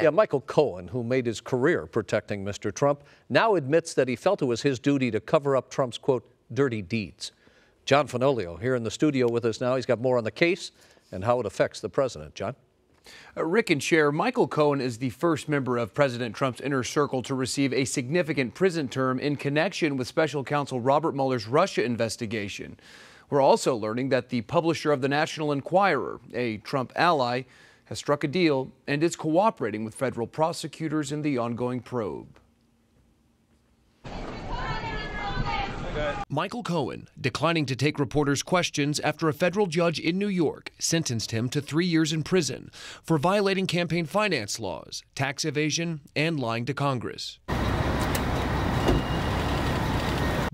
Yeah, Michael Cohen, who made his career protecting Mr. Trump, now admits that he felt it was his duty to cover up Trump's, quote, dirty deeds. John Fenolio here in the studio with us now. He's got more on the case and how it affects the president. John? Rick and Chair, Michael Cohen is the first member of President Trump's inner circle to receive a significant prison term in connection with special counsel Robert Mueller's Russia investigation. We're also learning that the publisher of the National Enquirer, a Trump ally, has struck a deal and is cooperating with federal prosecutors in the ongoing probe. Michael Cohen declining to take reporters' questions after a federal judge in New York sentenced him to 3 years in prison for violating campaign finance laws, tax evasion, and lying to Congress.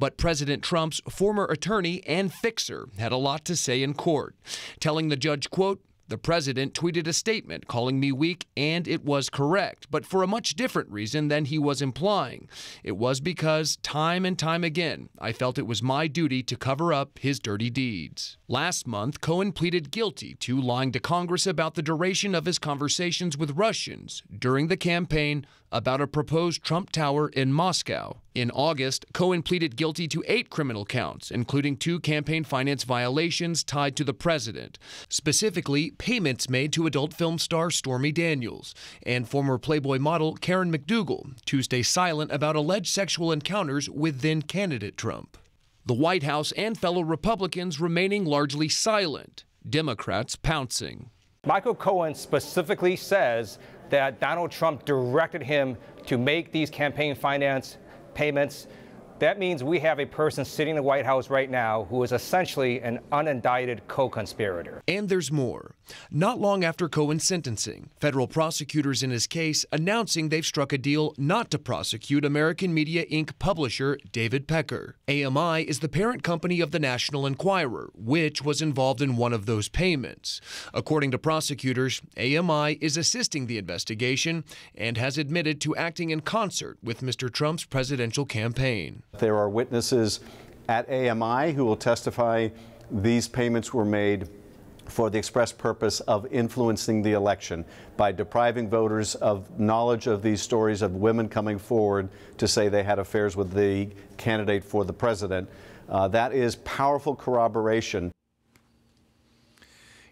But President Trump's former attorney and fixer had a lot to say in court, telling the judge, quote, "The president tweeted a statement calling me weak, and it was correct, but for a much different reason than he was implying. It was because, time and time again, I felt it was my duty to cover up his dirty deeds." Last month, Cohen pleaded guilty to lying to Congress about the duration of his conversations with Russians during the campaign about a proposed Trump Tower in Moscow. In August, Cohen pleaded guilty to 8 criminal counts, including 2 campaign finance violations tied to the president, specifically payments made to adult film star Stormy Daniels and former Playboy model Karen McDougal to stay silent about alleged sexual encounters with then-candidate Trump. The White House and fellow Republicans remaining largely silent, Democrats pouncing. Michael Cohen specifically says that Donald Trump directed him to make these campaign finance payments. That means we have a person sitting in the White House right now who is essentially an unindicted co-conspirator. And there's more. Not long after Cohen's sentencing, federal prosecutors in his case announcing they've struck a deal not to prosecute American Media Inc. publisher David Pecker. AMI is the parent company of the National Enquirer, which was involved in one of those payments. According to prosecutors, AMI is assisting the investigation and has admitted to acting in concert with Mr. Trump's presidential campaign. There are witnesses at AMI who will testify these payments were made for the express purpose of influencing the election by depriving voters of knowledge of these stories of women coming forward to say they had affairs with the candidate for the president. That is powerful corroboration.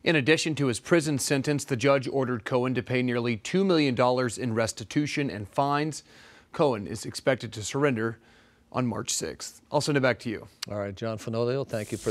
In addition to his prison sentence, the judge ordered Cohen to pay nearly $2 million in restitution and fines. Cohen is expected to surrender on March 6th. I'll send it back to you. All right, John Fenolio, thank you for